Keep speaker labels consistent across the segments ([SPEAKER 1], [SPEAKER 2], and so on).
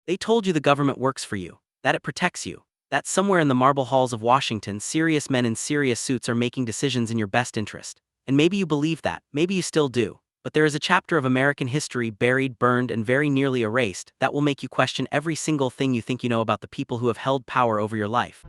[SPEAKER 1] They told you the government works for you, that it protects you, that somewhere in the marble halls of Washington, serious men in serious suits are making decisions in your best interest. And maybe you believe that, maybe you still do. But there is a chapter of American history buried, burned, and very nearly erased that will make you question every single thing you think you know about the people who have held power over your life.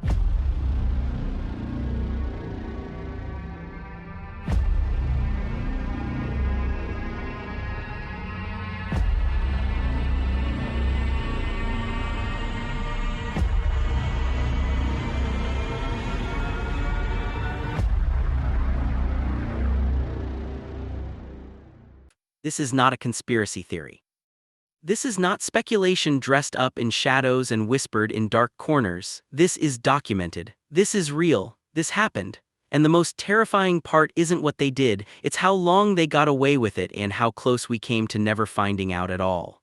[SPEAKER 1] This is not a conspiracy theory. This is not speculation dressed up in shadows and whispered in dark corners. This is documented. This is real. This happened. And the most terrifying part isn't what they did, it's how long they got away with it and how close we came to never finding out at all.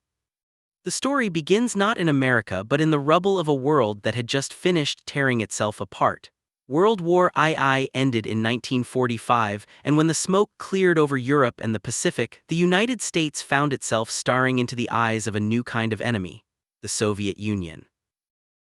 [SPEAKER 1] The story begins not in America but in the rubble of a world that had just finished tearing itself apart. World War II ended in 1945, and when the smoke cleared over Europe and the Pacific, the United States found itself staring into the eyes of a new kind of enemy, the Soviet Union.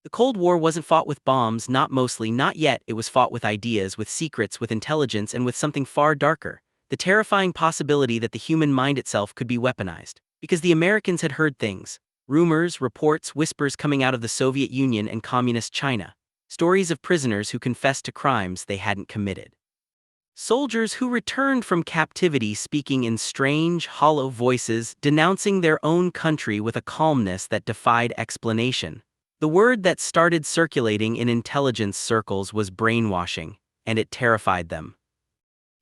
[SPEAKER 1] The Cold War wasn't fought with bombs, not mostly, not yet. It was fought with ideas, with secrets, with intelligence, and with something far darker, the terrifying possibility that the human mind itself could be weaponized. Because the Americans had heard things, rumors, reports, whispers coming out of the Soviet Union and Communist China. Stories of prisoners who confessed to crimes they hadn't committed. Soldiers who returned from captivity speaking in strange, hollow voices, denouncing their own country with a calmness that defied explanation. The word that started circulating in intelligence circles was brainwashing, and it terrified them.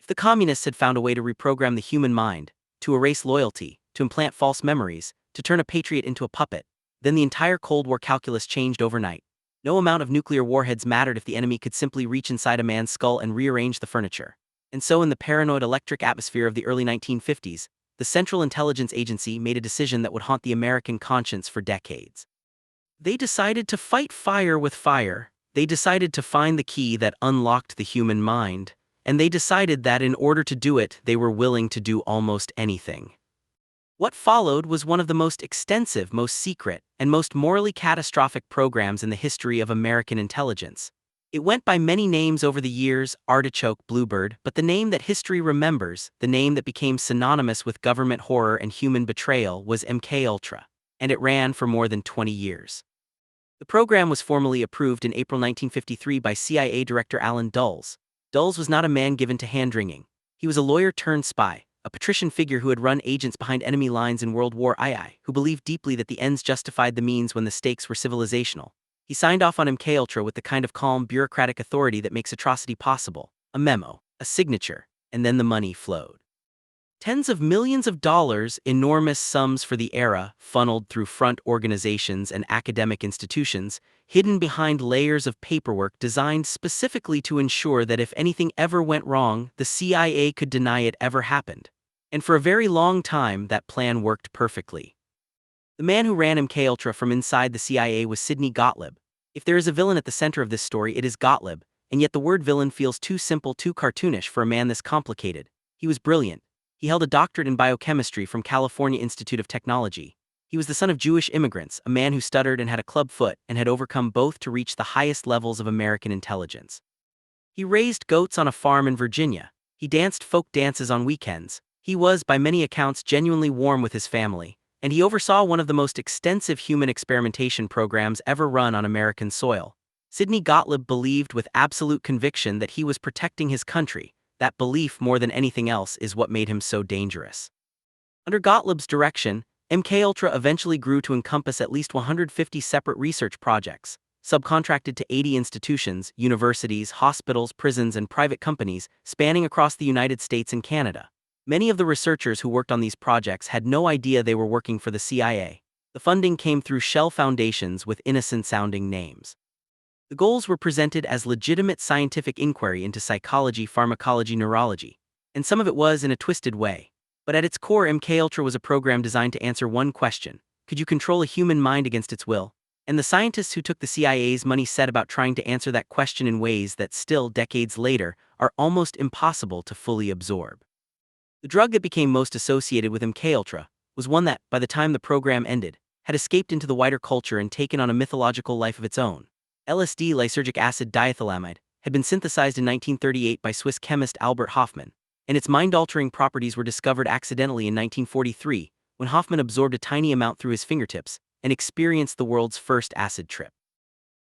[SPEAKER 1] If the communists had found a way to reprogram the human mind, to erase loyalty, to implant false memories, to turn a patriot into a puppet, then the entire Cold War calculus changed overnight. No amount of nuclear warheads mattered if the enemy could simply reach inside a man's skull and rearrange the furniture. And so in the paranoid electric atmosphere of the early 1950s, the Central Intelligence Agency made a decision that would haunt the American conscience for decades. They decided to fight fire with fire. They decided to find the key that unlocked the human mind. And they decided that in order to do it, they were willing to do almost anything. What followed was one of the most extensive, most secret, and most morally catastrophic programs in the history of American intelligence. It went by many names over the years, Artichoke, Bluebird, but the name that history remembers, the name that became synonymous with government horror and human betrayal, was MKUltra, and it ran for more than 20 years. The program was formally approved in April 1953 by CIA Director Allen Dulles. Dulles was not a man given to hand-wringing. He was a lawyer turned spy, a patrician figure who had run agents behind enemy lines in World War II, who believed deeply that the ends justified the means when the stakes were civilizational. He signed off on MKUltra with the kind of calm, bureaucratic authority that makes atrocity possible: a memo, a signature, and then the money flowed. Tens of millions of dollars, enormous sums for the era, funneled through front organizations and academic institutions, hidden behind layers of paperwork designed specifically to ensure that if anything ever went wrong, the CIA could deny it ever happened. And for a very long time, that plan worked perfectly. The man who ran MKUltra from inside the CIA was Sidney Gottlieb. If there is a villain at the center of this story, it is Gottlieb, and yet the word villain feels too simple, too cartoonish for a man this complicated. He was brilliant. He held a doctorate in biochemistry from California Institute of Technology. He was the son of Jewish immigrants, a man who stuttered and had a club foot and had overcome both to reach the highest levels of American intelligence. He raised goats on a farm in Virginia. He danced folk dances on weekends. He was, by many accounts, genuinely warm with his family, and he oversaw one of the most extensive human experimentation programs ever run on American soil. Sidney Gottlieb believed with absolute conviction that he was protecting his country. That belief, more than anything else, is what made him so dangerous. Under Gottlieb's direction, MKUltra eventually grew to encompass at least 150 separate research projects, subcontracted to 80 institutions, universities, hospitals, prisons, and private companies, spanning across the United States and Canada. Many of the researchers who worked on these projects had no idea they were working for the CIA. The funding came through shell foundations with innocent-sounding names. The goals were presented as legitimate scientific inquiry into psychology, pharmacology, neurology, and some of it was in a twisted way. But at its core, MKUltra was a program designed to answer one question: could you control a human mind against its will? And the scientists who took the CIA's money set about trying to answer that question in ways that still, decades later, are almost impossible to fully absorb. The drug that became most associated with MKUltra was one that, by the time the program ended, had escaped into the wider culture and taken on a mythological life of its own. LSD, lysergic acid diethylamide, had been synthesized in 1938 by Swiss chemist Albert Hofmann, and its mind-altering properties were discovered accidentally in 1943, when Hofmann absorbed a tiny amount through his fingertips and experienced the world's first acid trip.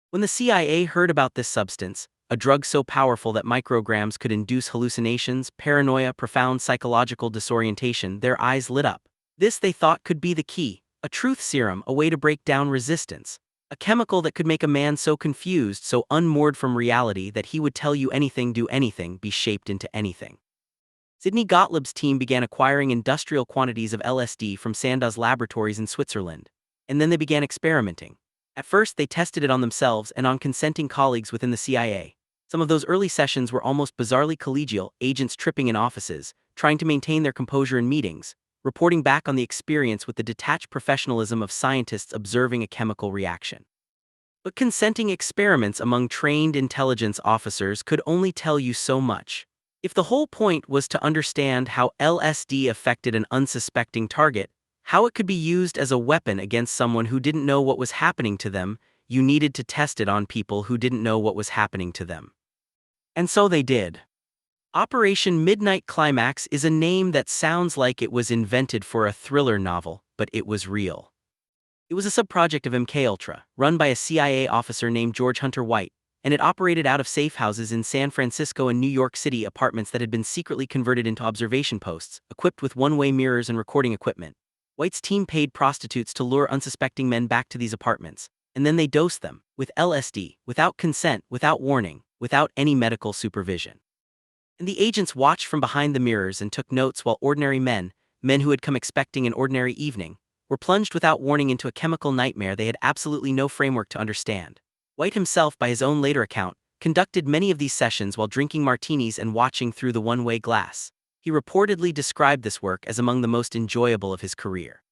[SPEAKER 1] When the CIA heard about this substance, a drug so powerful that micrograms could induce hallucinations, paranoia, profound psychological disorientation, their eyes lit up. This, they thought, could be the key, a truth serum, a way to break down resistance. A chemical that could make a man so confused, so unmoored from reality that he would tell you anything, do anything, be shaped into anything. Sidney Gottlieb's team began acquiring industrial quantities of LSD from Sandoz laboratories in Switzerland. And then they began experimenting. At first, they tested it on themselves and on consenting colleagues within the CIA. Some of those early sessions were almost bizarrely collegial, agents tripping in offices, trying to maintain their composure in meetings, reporting back on the experience with the detached professionalism of scientists observing a chemical reaction. But consenting experiments among trained intelligence officers could only tell you so much. If the whole point was to understand how LSD affected an unsuspecting target, how it could be used as a weapon against someone who didn't know what was happening to them, you needed to test it on people who didn't know what was happening to them. And so they did. Operation Midnight Climax is a name that sounds like it was invented for a thriller novel, but it was real. It was a subproject of MKUltra, run by a CIA officer named George Hunter White, and it operated out of safe houses in San Francisco and New York City, apartments that had been secretly converted into observation posts, equipped with one-way mirrors and recording equipment. White's team paid prostitutes to lure unsuspecting men back to these apartments, and then they dosed them with LSD, without consent, without warning, without any medical supervision. And the agents watched from behind the mirrors and took notes while ordinary men who had come expecting an ordinary evening, were plunged without warning into a chemical nightmare they had absolutely no framework to understand. White himself, by his own later account, conducted many of these sessions while drinking martinis and watching through the one-way glass. He reportedly described this work as among the most enjoyable of his career.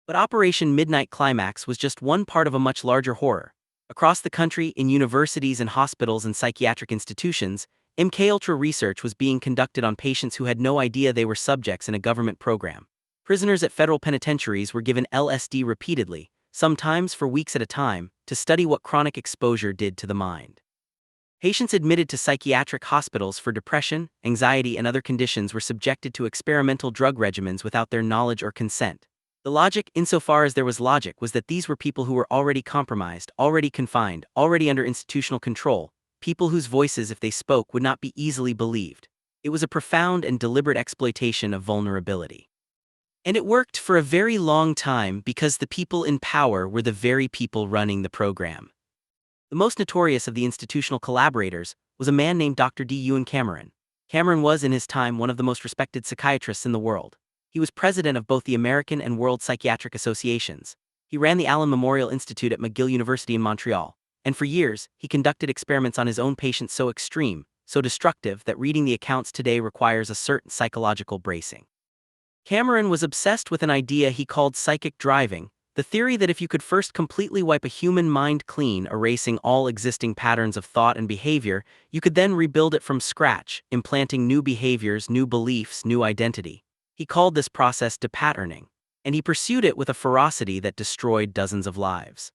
[SPEAKER 1] But Operation Midnight Climax was just one part of a much larger horror. Across the country, in universities and hospitals and psychiatric institutions, MKUltra research was being conducted on patients who had no idea they were subjects in a government program. Prisoners at federal penitentiaries were given LSD repeatedly, sometimes for weeks at a time, to study what chronic exposure did to the mind. Patients admitted to psychiatric hospitals for depression, anxiety, and other conditions were subjected to experimental drug regimens without their knowledge or consent. The logic, insofar as there was logic, was that these were people who were already compromised, already confined, already under institutional control, people whose voices, if they spoke, would not be easily believed. It was a profound and deliberate exploitation of vulnerability. And it worked for a very long time because the people in power were the very people running the program. The most notorious of the institutional collaborators was a man named Dr. D. Ewan Cameron. Cameron was, in his time, one of the most respected psychiatrists in the world. He was president of both the American and World Psychiatric Associations. He ran the Allen Memorial Institute at McGill University in Montreal, and for years, he conducted experiments on his own patients so extreme, so destructive that reading the accounts today requires a certain psychological bracing. Cameron was obsessed with an idea he called psychic driving, the theory that if you could first completely wipe a human mind clean, erasing all existing patterns of thought and behavior, you could then rebuild it from scratch, implanting new behaviors, new beliefs, new identity. He called this process depatterning, and he pursued it with a ferocity that destroyed dozens of lives.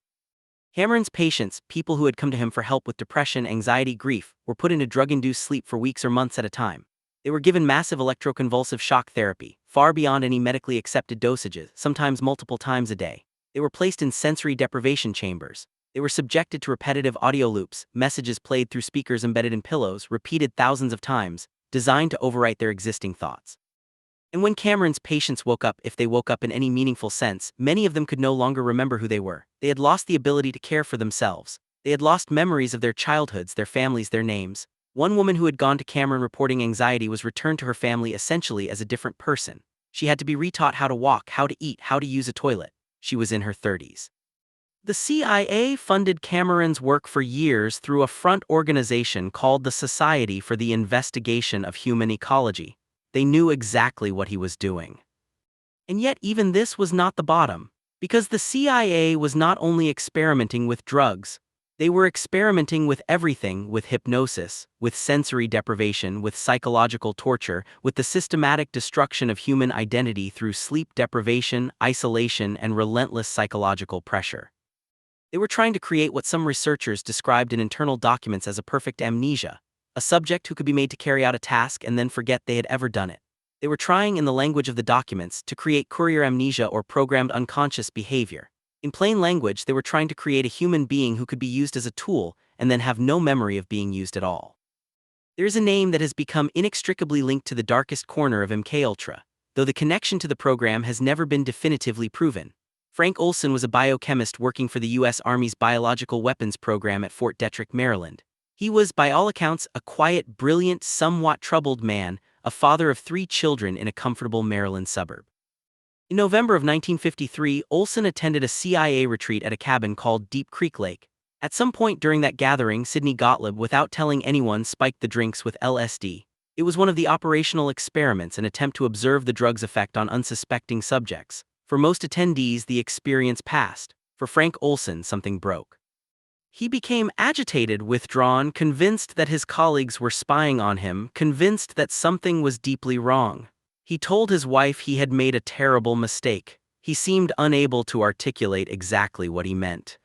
[SPEAKER 1] Cameron's patients, people who had come to him for help with depression, anxiety, grief, were put into drug-induced sleep for weeks or months at a time. They were given massive electroconvulsive shock therapy, far beyond any medically accepted dosages, sometimes multiple times a day. They were placed in sensory deprivation chambers. They were subjected to repetitive audio loops, messages played through speakers embedded in pillows, repeated thousands of times, designed to overwrite their existing thoughts. And when Cameron's patients woke up, if they woke up in any meaningful sense, many of them could no longer remember who they were. They had lost the ability to care for themselves. They had lost memories of their childhoods, their families, their names. One woman who had gone to Cameron reporting anxiety was returned to her family essentially as a different person. She had to be retaught how to walk, how to eat, how to use a toilet. She was in her 30s. The CIA funded Cameron's work for years through a front organization called the Society for the Investigation of Human Ecology. They knew exactly what he was doing. And yet even this was not the bottom, because the CIA was not only experimenting with drugs, They were experimenting with everything, with hypnosis, with sensory deprivation, with psychological torture, with the systematic destruction of human identity through sleep deprivation, isolation, and relentless psychological pressure. They were trying to create what some researchers described in internal documents as a perfect amnesia, a subject who could be made to carry out a task and then forget they had ever done it. They were trying, in the language of the documents, to create courier amnesia or programmed unconscious behavior. In plain language, they were trying to create a human being who could be used as a tool and then have no memory of being used at all. There is a name that has become inextricably linked to the darkest corner of MKUltra, though the connection to the program has never been definitively proven. Frank Olson was a biochemist working for the U.S. Army's biological weapons program at Fort Detrick, Maryland. He was, by all accounts, a quiet, brilliant, somewhat troubled man, a father of 3 children in a comfortable Maryland suburb. In November of 1953, Olson attended a CIA retreat at a cabin called Deep Creek Lake. At some point during that gathering, Sidney Gottlieb, without telling anyone, spiked the drinks with LSD. It was one of the operational experiments, an attempt to observe the drug's effect on unsuspecting subjects. For most attendees, the experience passed. For Frank Olson, something broke. He became agitated, withdrawn, convinced that his colleagues were spying on him, convinced that something was deeply wrong. He told his wife he had made a terrible mistake. He seemed unable to articulate exactly what he meant.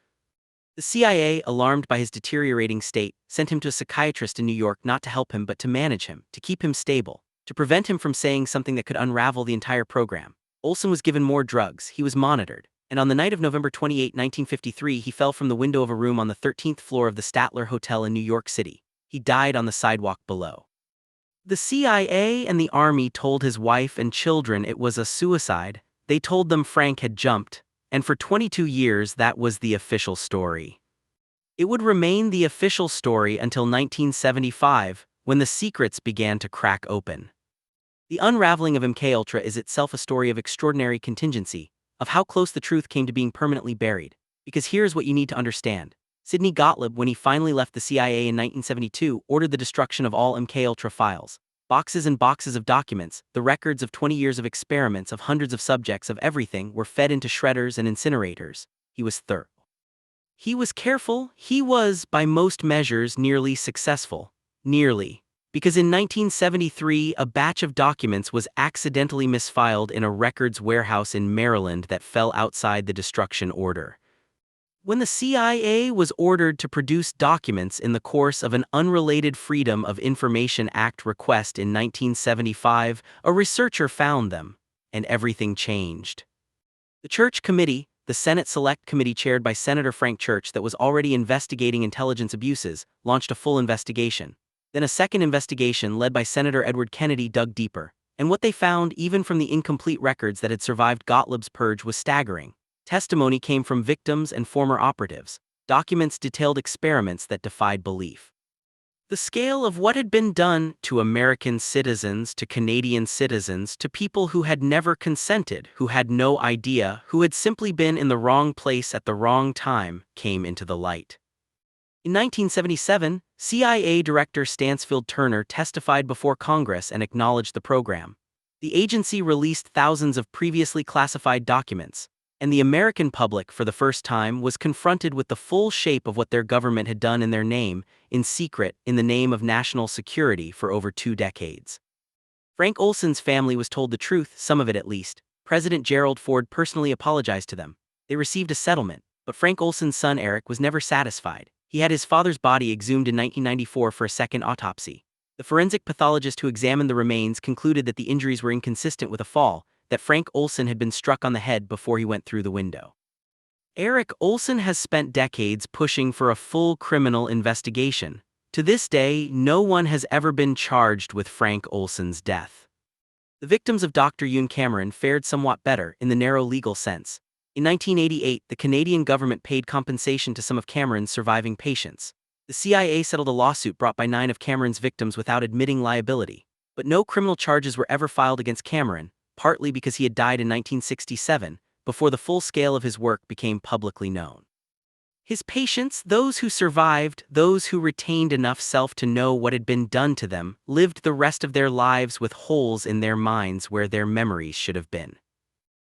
[SPEAKER 1] The CIA, alarmed by his deteriorating state, sent him to a psychiatrist in New York, not to help him but to manage him, to keep him stable, to prevent him from saying something that could unravel the entire program. Olson was given more drugs, he was monitored, and on the night of November 28, 1953, he fell from the window of a room on the 13th floor of the Statler Hotel in New York City. He died on the sidewalk below. The CIA and the Army told his wife and children it was a suicide. They told them Frank had jumped, and for 22 years that was the official story. It would remain the official story until 1975, when the secrets began to crack open. The unraveling of MKUltra is itself a story of extraordinary contingency, of how close the truth came to being permanently buried. Because here's what you need to understand. Sidney Gottlieb, when he finally left the CIA in 1972, ordered the destruction of all MKUltra files. Boxes and boxes of documents, the records of 20 years of experiments of hundreds of subjects of everything were fed into shredders and incinerators. He was thorough. He was careful. He was, by most measures, nearly successful. Nearly. Because in 1973, a batch of documents was accidentally misfiled in a records warehouse in Maryland that fell outside the destruction order. When the CIA was ordered to produce documents in the course of an unrelated Freedom of Information Act request in 1975, a researcher found them, and everything changed. The Church Committee, the Senate Select Committee chaired by Senator Frank Church that was already investigating intelligence abuses, launched a full investigation. Then a second investigation led by Senator Edward Kennedy dug deeper, and what they found, even from the incomplete records that had survived Gottlieb's purge, was staggering. Testimony came from victims and former operatives. Documents detailed experiments that defied belief. The scale of what had been done to American citizens, to Canadian citizens, to people who had never consented, who had no idea, who had simply been in the wrong place at the wrong time, came into the light. In 1977, CIA Director Stansfield Turner testified before Congress and acknowledged the program. The agency released thousands of previously classified documents, and the American public, for the first time, was confronted with the full shape of what their government had done in their name, in secret, in the name of national security for over 2 decades. Frank Olson's family was told the truth, some of it at least. President Gerald Ford personally apologized to them. They received a settlement, but Frank Olson's son Eric was never satisfied. He had his father's body exhumed in 1994 for a second autopsy. The forensic pathologist who examined the remains concluded that the injuries were inconsistent with a fall, that Frank Olson had been struck on the head before he went through the window. Eric Olson has spent decades pushing for a full criminal investigation. To this day, no one has ever been charged with Frank Olson's death. The victims of Dr. Ewan Cameron fared somewhat better in the narrow legal sense. In 1988, the Canadian government paid compensation to some of Cameron's surviving patients. The CIA settled a lawsuit brought by 9 of Cameron's victims without admitting liability. But no criminal charges were ever filed against Cameron, partly because he had died in 1967, before the full scale of his work became publicly known. His patients, those who survived, those who retained enough self to know what had been done to them, lived the rest of their lives with holes in their minds where their memories should have been.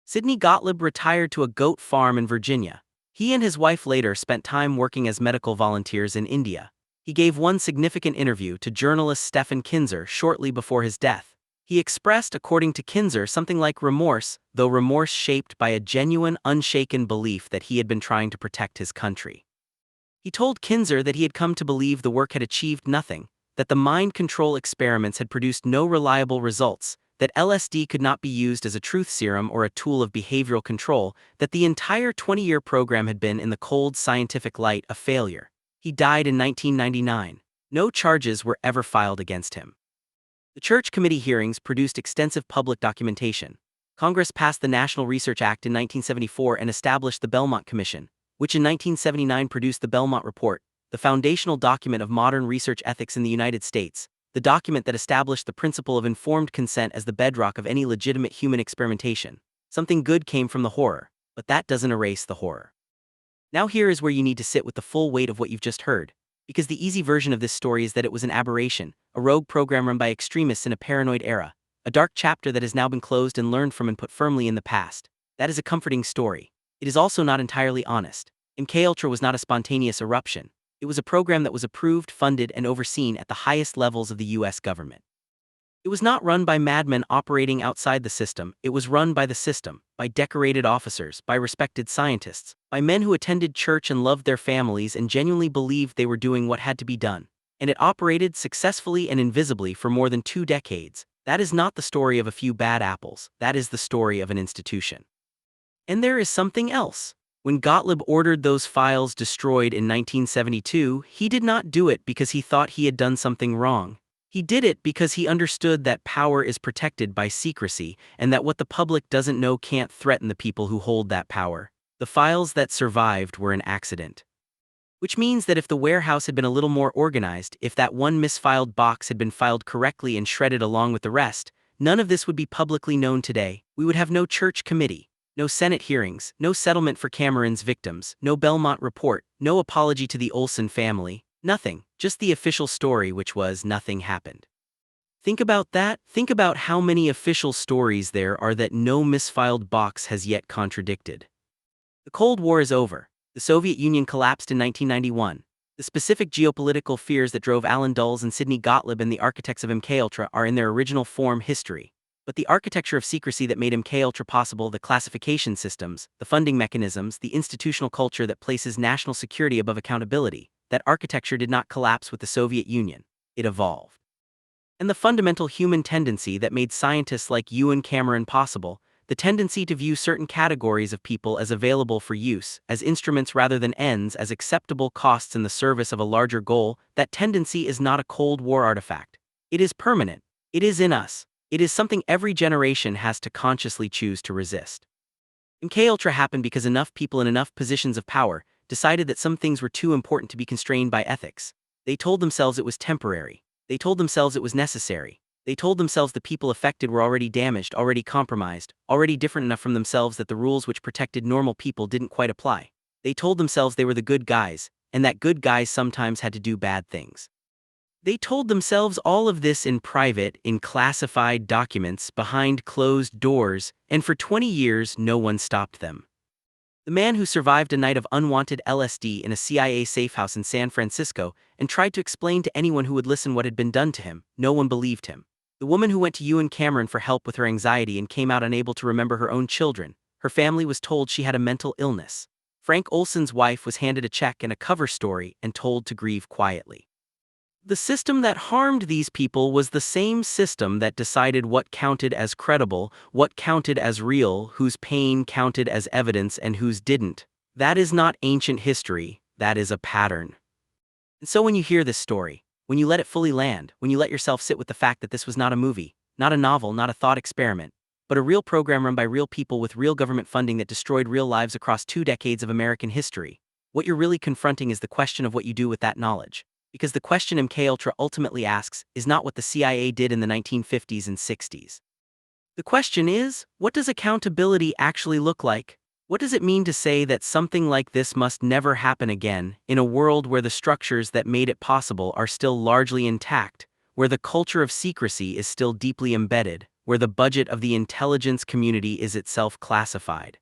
[SPEAKER 1] Sidney Gottlieb retired to a goat farm in Virginia. He and his wife later spent time working as medical volunteers in India. He gave one significant interview to journalist Stephen Kinzer shortly before his death. He expressed, according to Kinzer, something like remorse, though remorse shaped by a genuine, unshaken belief that he had been trying to protect his country. He told Kinzer that he had come to believe the work had achieved nothing, that the mind control experiments had produced no reliable results, that LSD could not be used as a truth serum or a tool of behavioral control, that the entire 20-year program had been, in the cold scientific light, a failure. He died in 1999. No charges were ever filed against him. The Church Committee hearings produced extensive public documentation. Congress passed the National Research Act in 1974 and established the Belmont Commission, which in 1979 produced the Belmont Report, the foundational document of modern research ethics in the United States, the document that established the principle of informed consent as the bedrock of any legitimate human experimentation. Something good came from the horror, but that doesn't erase the horror. Now here is where you need to sit with the full weight of what you've just heard, because the easy version of this story is that it was an aberration, a rogue program run by extremists in a paranoid era, a dark chapter that has now been closed and learned from and put firmly in the past. That is a comforting story. It is also not entirely honest. MKUltra was not a spontaneous eruption. It was a program that was approved, funded, and overseen at the highest levels of the US government. It was not run by madmen operating outside the system, it was run by the system, by decorated officers, by respected scientists, by men who attended church and loved their families and genuinely believed they were doing what had to be done. And it operated successfully and invisibly for more than 2 decades. That is not the story of a few bad apples, that is the story of an institution. And there is something else. When Gottlieb ordered those files destroyed in 1972, he did not do it because he thought he had done something wrong. He did it because he understood that power is protected by secrecy and that what the public doesn't know can't threaten the people who hold that power. The files that survived were an accident. Which means that if the warehouse had been a little more organized, if that one misfiled box had been filed correctly and shredded along with the rest, none of this would be publicly known today. We would have no church committee, no Senate hearings, no settlement for Cameron's victims, no Belmont report, no apology to the Olson family. Nothing, just the official story, which was nothing happened. Think about that. Think about how many official stories there are that no misfiled box has yet contradicted. The Cold War is over. The Soviet Union collapsed in 1991. The specific geopolitical fears that drove Alan Dulles and Sidney Gottlieb and the architects of MKUltra are in their original form history. But the architecture of secrecy that made MKUltra possible, the classification systems, the funding mechanisms, the institutional culture that places national security above accountability, that architecture did not collapse with the Soviet Union. It evolved. And the fundamental human tendency that made scientists like you and Cameron possible, the tendency to view certain categories of people as available for use, as instruments rather than ends, as acceptable costs in the service of a larger goal, that tendency is not a Cold War artifact. It is permanent. It is in us. It is something every generation has to consciously choose to resist. MKUltra happened because enough people in enough positions of power decided that some things were too important to be constrained by ethics. They told themselves it was temporary. They told themselves it was necessary. They told themselves the people affected were already damaged, already compromised, already different enough from themselves that the rules which protected normal people didn't quite apply. They told themselves they were the good guys, and that good guys sometimes had to do bad things. They told themselves all of this in private, in classified documents, behind closed doors, and for 20 years no one stopped them. The man who survived a night of unwanted LSD in a CIA safehouse in San Francisco and tried to explain to anyone who would listen what had been done to him, no one believed him. The woman who went to you and Cameron for help with her anxiety and came out unable to remember her own children, her family was told she had a mental illness. Frank Olson's wife was handed a check and a cover story and told to grieve quietly. The system that harmed these people was the same system that decided what counted as credible, what counted as real, whose pain counted as evidence and whose didn't. That is not ancient history, that is a pattern. And so when you hear this story, when you let it fully land, when you let yourself sit with the fact that this was not a movie, not a novel, not a thought experiment, but a real program run by real people with real government funding that destroyed real lives across 2 decades of American history, what you're really confronting is the question of what you do with that knowledge. Because the question MKUltra ultimately asks is not what the CIA did in the 1950s and 60s. The question is, what does accountability actually look like? What does it mean to say that something like this must never happen again, in a world where the structures that made it possible are still largely intact, where the culture of secrecy is still deeply embedded, where the budget of the intelligence community is itself classified?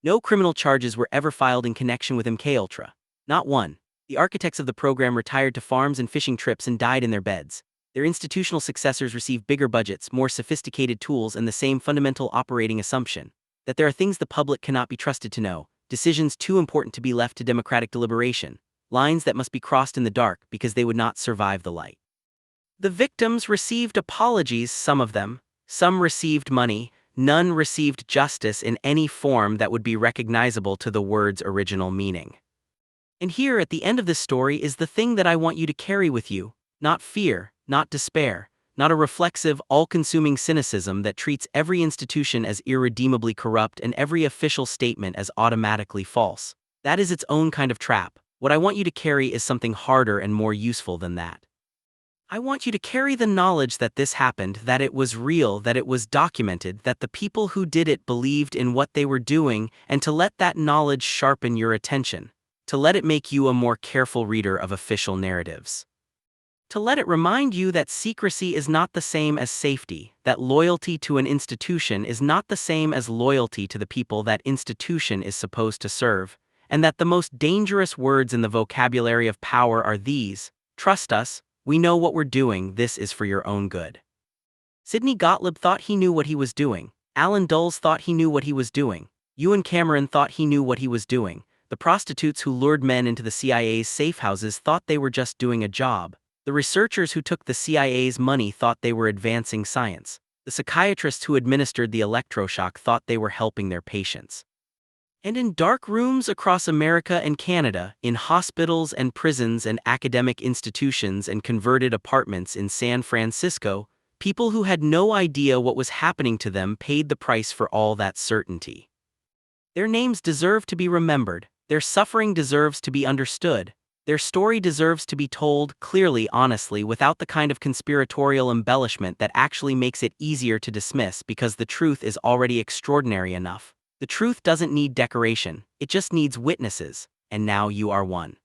[SPEAKER 1] No criminal charges were ever filed in connection with MKUltra. Not one. The architects of the program retired to farms and fishing trips and died in their beds. Their institutional successors received bigger budgets, more sophisticated tools, and the same fundamental operating assumption that there are things the public cannot be trusted to know, decisions too important to be left to democratic deliberation, lines that must be crossed in the dark because they would not survive the light. The victims received apologies, some of them. Some received money. None received justice in any form that would be recognizable to the word's original meaning. And here at the end of this story is the thing that I want you to carry with you: not fear, not despair, not a reflexive, all-consuming cynicism that treats every institution as irredeemably corrupt and every official statement as automatically false. That is its own kind of trap. What I want you to carry is something harder and more useful than that. I want you to carry the knowledge that this happened, that it was real, that it was documented, that the people who did it believed in what they were doing, and to let that knowledge sharpen your attention, to let it make you a more careful reader of official narratives. To let it remind you that secrecy is not the same as safety, that loyalty to an institution is not the same as loyalty to the people that institution is supposed to serve, and that the most dangerous words in the vocabulary of power are these: trust us, we know what we're doing, this is for your own good. Sidney Gottlieb thought he knew what he was doing. Alan Dulles thought he knew what he was doing. Ewan Cameron thought he knew what he was doing. The prostitutes who lured men into the CIA's safe houses thought they were just doing a job. The researchers who took the CIA's money thought they were advancing science. The psychiatrists who administered the electroshock thought they were helping their patients. And in dark rooms across America and Canada, in hospitals and prisons and academic institutions and converted apartments in San Francisco, people who had no idea what was happening to them paid the price for all that certainty. Their names deserve to be remembered. Their suffering deserves to be understood. Their story deserves to be told clearly, honestly, without the kind of conspiratorial embellishment that actually makes it easier to dismiss because the truth is already extraordinary enough. The truth doesn't need decoration, it just needs witnesses, and now you are one.